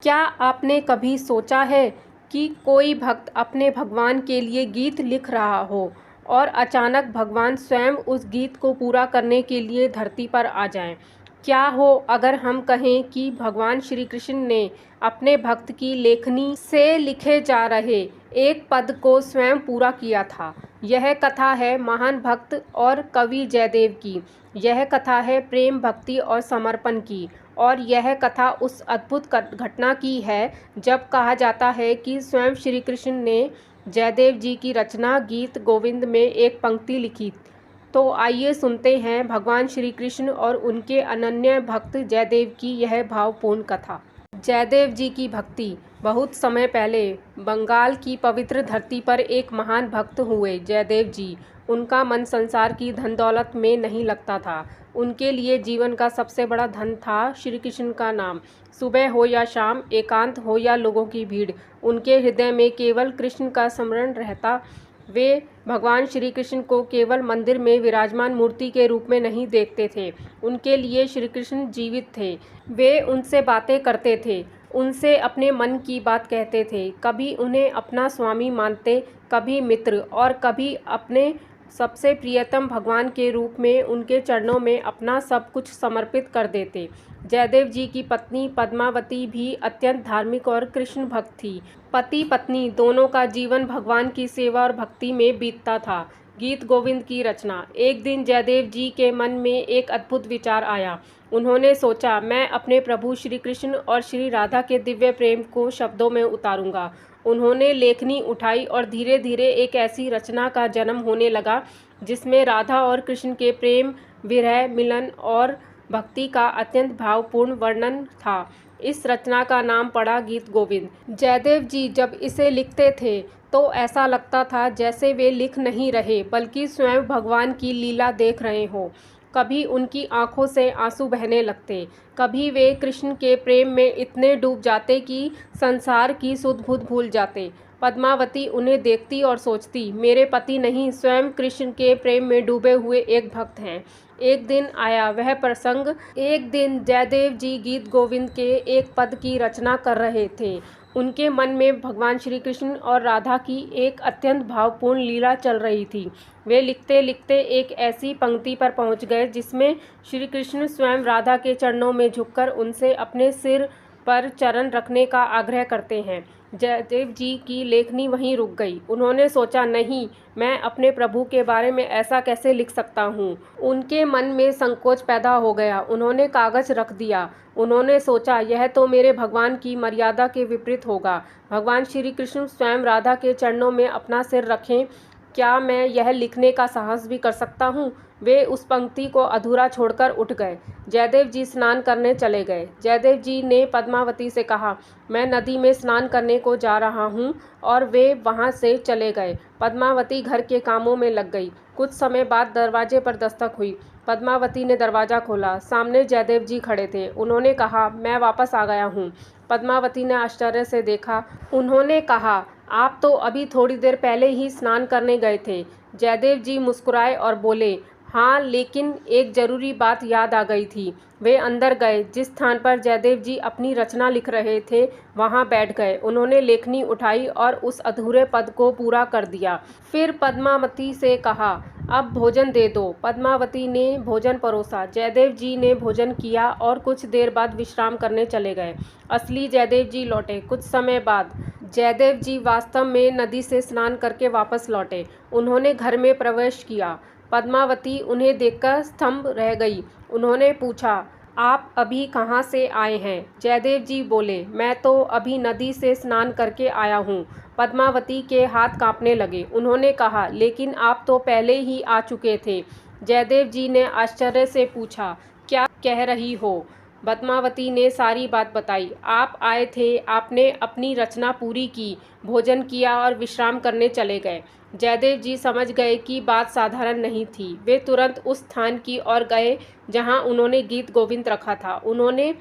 क्या आपने कभी सोचा है कि कोई भक्त अपने भगवान के लिए गीत लिख रहा हो और अचानक भगवान स्वयं उस गीत को पूरा करने के लिए धरती पर आ जाएं? क्या हो अगर हम कहें कि भगवान श्री कृष्ण ने अपने भक्त की लेखनी से लिखे जा रहे एक पद को स्वयं पूरा किया था। यह कथा है महान भक्त और कवि जयदेव की। यह कथा है प्रेम, भक्ति और समर्पण की। और यह कथा उस अद्भुत घटना की है जब कहा जाता है कि स्वयं श्री कृष्ण ने जयदेव जी की रचना गीत गोविंद में एक पंक्ति लिखी। तो आइए सुनते हैं भगवान श्री कृष्ण और उनके अनन्य भक्त जयदेव की यह भावपूर्ण कथा। जयदेव जी की भक्ति। बहुत समय पहले बंगाल की पवित्र धरती पर एक महान भक्त हुए जयदेव जी। उनका मन संसार की धन दौलत में नहीं लगता था। उनके लिए जीवन का सबसे बड़ा धन था श्री कृष्ण का नाम। सुबह हो या शाम, एकांत हो या लोगों की भीड़, उनके हृदय में केवल कृष्ण का स्मरण रहता। वे भगवान श्री कृष्ण को केवल मंदिर में विराजमान मूर्ति के रूप में नहीं देखते थे। उनके लिए श्री कृष्ण जीवित थे। वे उनसे बातें करते थे, उनसे अपने मन की बात कहते थे। कभी उन्हें अपना स्वामी मानते, कभी मित्र और कभी अपने सबसे प्रियतम भगवान के रूप में उनके चरणों में अपना सब कुछ समर्पित कर देते। जयदेव जी की पत्नी पद्मावती भी अत्यंत धार्मिक और कृष्ण भक्त थी। पति पत्नी दोनों का जीवन भगवान की सेवा और भक्ति में बीतता था। गीत गोविंद की रचना। एक दिन जयदेव जी के मन में एक अद्भुत विचार आया। उन्होंने सोचा, मैं अपने प्रभु श्री कृष्ण और श्री राधा के दिव्य प्रेम को शब्दों में उतारूंगा। उन्होंने लेखनी उठाई और धीरे धीरे एक ऐसी रचना का जन्म होने लगा जिसमें राधा और कृष्ण के प्रेम, विरह, मिलन और भक्ति का अत्यंत भावपूर्ण वर्णन था। इस रचना का नाम पड़ा गीत गोविंद। जयदेव जी जब इसे लिखते थे तो ऐसा लगता था जैसे वे लिख नहीं रहे बल्कि स्वयं भगवान की लीला देख रहे हों। कभी उनकी आंखों से आंसू बहने लगते, कभी वे कृष्ण के प्रेम में इतने डूब जाते कि संसार की सुध बुध भूल जाते। पद्मावती उन्हें देखती और सोचती, मेरे पति नहीं, स्वयं कृष्ण के प्रेम में डूबे हुए एक भक्त हैं। एक दिन आया वह प्रसंग। एक दिन जयदेव जी गीत गोविंद के एक पद की रचना कर रहे थे। उनके मन में भगवान श्री कृष्ण और राधा की एक अत्यंत भावपूर्ण लीला चल रही थी। वे लिखते लिखते एक ऐसी पंक्ति पर पहुंच गए जिसमें श्री कृष्ण स्वयं राधा के चरणों में झुककर उनसे अपने सिर पर चरण रखने का आग्रह करते हैं। जयदेव जी की लेखनी वहीं रुक गई। उन्होंने सोचा, नहीं, मैं अपने प्रभु के बारे में ऐसा कैसे लिख सकता हूँ। उनके मन में संकोच पैदा हो गया। उन्होंने कागज रख दिया। उन्होंने सोचा, यह तो मेरे भगवान की मर्यादा के विपरीत होगा। भगवान श्री कृष्ण स्वयं राधा के चरणों में अपना सिर रखें, क्या मैं यह लिखने का साहस भी कर सकता हूँ? वे उस पंक्ति को अधूरा छोड़कर उठ गए। जयदेव जी स्नान करने चले गए। जयदेव जी ने पद्मावती से कहा, मैं नदी में स्नान करने को जा रहा हूँ, और वे वहाँ से चले गए। पद्मावती घर के कामों में लग गई। कुछ समय बाद दरवाजे पर दस्तक हुई। पद्मावती ने दरवाज़ा खोला। सामने जयदेव जी खड़े थे। उन्होंने कहा, मैं वापस आ गया हूँ। पद्मावती ने आश्चर्य से देखा। उन्होंने कहा, आप तो अभी थोड़ी देर पहले ही स्नान करने गए थे। जयदेव जी मुस्कुराए और बोले, हाँ, लेकिन एक जरूरी बात याद आ गई थी। वे अंदर गए। जिस स्थान पर जयदेव जी अपनी रचना लिख रहे थे वहाँ बैठ गए। उन्होंने लेखनी उठाई और उस अधूरे पद को पूरा कर दिया। फिर पद्मावती से कहा, अब भोजन दे दो। पद्मावती ने भोजन परोसा। जयदेव जी ने भोजन किया और कुछ देर बाद विश्राम करने चले गए। असली जयदेव जी लौटे। कुछ समय बाद जयदेव जी वास्तव में नदी से स्नान करके वापस लौटे। उन्होंने घर में प्रवेश किया। पद्मावती उन्हें देखकर स्तंभ रह गई। उन्होंने पूछा, आप अभी कहाँ से आए हैं? जयदेव जी बोले, मैं तो अभी नदी से स्नान करके आया हूँ। पद्मावती के हाथ कांपने लगे। उन्होंने कहा, लेकिन आप तो पहले ही आ चुके थे। जयदेव जी ने आश्चर्य से पूछा, क्या कह रही हो? पद्मावती ने सारी बात बताई। आप आए थे, आपने अपनी रचना पूरी की, भोजन किया और विश्राम करने चले गए। जयदेव जी समझ गए कि बात साधारण नहीं थी। वे तुरंत उस स्थान की ओर गए जहां उन्होंने गीत गोविंद रखा था। उन्होंने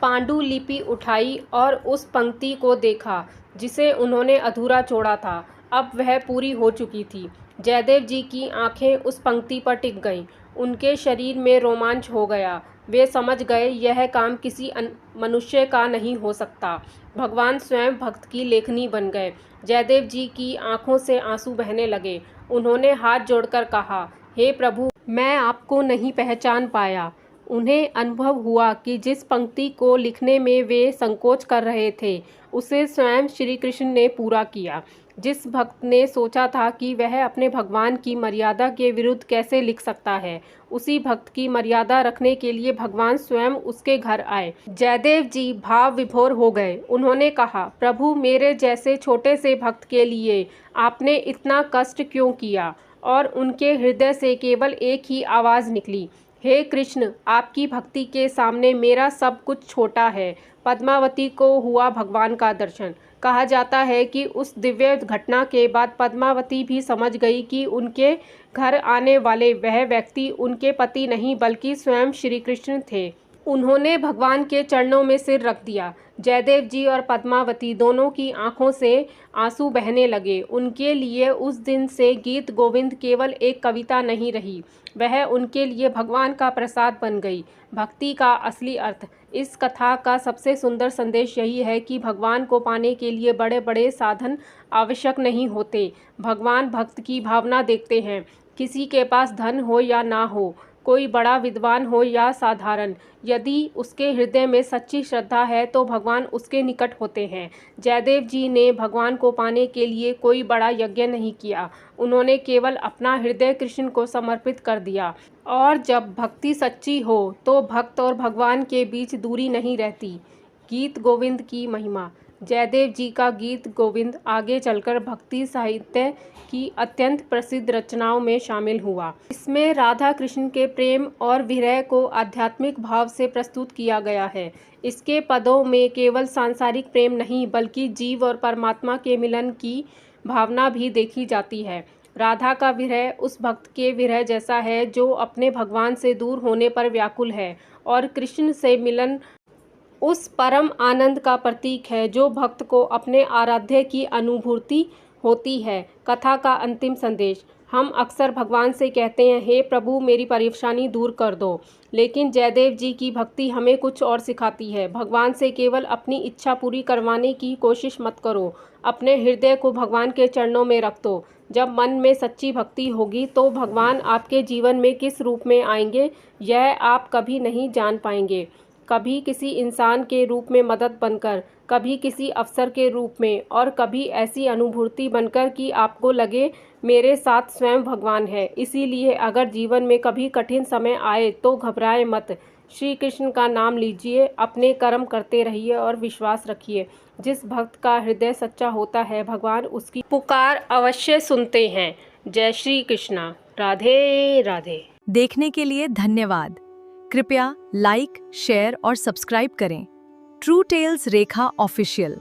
पांडुलिपि उठाई और उस पंक्ति को देखा जिसे उन्होंने अधूरा छोड़ा था। अब वह पूरी हो चुकी थी। जयदेव जी की आंखें उस पंक्ति पर टिक गईं। उनके शरीर में रोमांच हो गया। वे समझ गए यह काम किसी मनुष्य का नहीं हो सकता। भगवान स्वयं भक्त की लेखनी बन गए। जयदेव जी की आंखों से आंसू बहने लगे। उन्होंने हाथ जोड़कर कहा, हे प्रभु, मैं आपको नहीं पहचान पाया। उन्हें अनुभव हुआ कि जिस पंक्ति को लिखने में वे संकोच कर रहे थे, उसे स्वयं श्री कृष्ण ने पूरा किया। जिस भक्त ने सोचा था कि वह अपने भगवान की मर्यादा के विरुद्ध कैसे लिख सकता है, उसी भक्त की मर्यादा रखने के लिए भगवान स्वयं उसके घर आए। जयदेव जी भाव विभोर हो गए। उन्होंने कहा, प्रभु, मेरे जैसे छोटे से भक्त के लिए आपने इतना कष्ट क्यों किया? और उनके हृदय से केवल एक ही आवाज़ निकली, हे कृष्ण, आपकी भक्ति के सामने मेरा सब कुछ छोटा है। पद्मावती को हुआ भगवान का दर्शन। कहा जाता है कि उस दिव्य घटना के बाद पद्मावती भी समझ गई कि उनके घर आने वाले वह व्यक्ति उनके पति नहीं बल्कि स्वयं श्री कृष्ण थे। उन्होंने भगवान के चरणों में सिर रख दिया। जयदेव जी और पद्मावती दोनों की आंखों से आंसू बहने लगे। उनके लिए उस दिन से गीत गोविंद केवल एक कविता नहीं रही, वह उनके लिए भगवान का प्रसाद बन गई, भक्ति का असली अर्थ। इस कथा का सबसे सुंदर संदेश यही है कि भगवान को पाने के लिए बड़े बड़े साधन आवश्यक नहीं होते। भगवान भक्त की भावना देखते हैं। किसी के पास धन हो या ना हो, कोई बड़ा विद्वान हो या साधारण, यदि उसके हृदय में सच्ची श्रद्धा है तो भगवान उसके निकट होते हैं। जयदेव जी ने भगवान को पाने के लिए कोई बड़ा यज्ञ नहीं किया। उन्होंने केवल अपना हृदय कृष्ण को समर्पित कर दिया। और जब भक्ति सच्ची हो तो भक्त और भगवान के बीच दूरी नहीं रहती। गीत गोविंद की महिमा। जयदेव जी का गीत गोविंद आगे चलकर भक्ति साहित्य की अत्यंत प्रसिद्ध रचनाओं में शामिल हुआ। इसमें राधा कृष्ण के प्रेम और विरह को आध्यात्मिक भाव से प्रस्तुत किया गया है। इसके पदों में केवल सांसारिक प्रेम नहीं बल्कि जीव और परमात्मा के मिलन की भावना भी देखी जाती है। राधा का विरह उस भक्त के विरह जैसा है जो अपने भगवान से दूर होने पर व्याकुल है, और कृष्ण से मिलन उस परम आनंद का प्रतीक है जो भक्त को अपने आराध्य की अनुभूति होती है। कथा का अंतिम संदेश। हम अक्सर भगवान से कहते हैं, हे प्रभु, मेरी परेशानी दूर कर दो, लेकिन जयदेव जी की भक्ति हमें कुछ और सिखाती है। भगवान से केवल अपनी इच्छा पूरी करवाने की कोशिश मत करो, अपने हृदय को भगवान के चरणों में रख दो। जब मन में सच्ची भक्ति होगी तो भगवान आपके जीवन में किस रूप में आएंगे यह आप कभी नहीं जान पाएंगे। कभी किसी इंसान के रूप में मदद बनकर, कभी किसी अवसर के रूप में, और कभी ऐसी अनुभूति बनकर कि आपको लगे मेरे साथ स्वयं भगवान है। इसीलिए अगर जीवन में कभी कठिन समय आए तो घबराएं मत। श्री कृष्ण का नाम लीजिए, अपने कर्म करते रहिए और विश्वास रखिए। जिस भक्त का हृदय सच्चा होता है, भगवान उसकी पुकार अवश्य सुनते हैं। जय श्री कृष्णा। राधे राधे। देखने के लिए धन्यवाद। कृपया लाइक, शेयर और सब्सक्राइब करें। ट्रू टेल्स रेखा ऑफिशियल।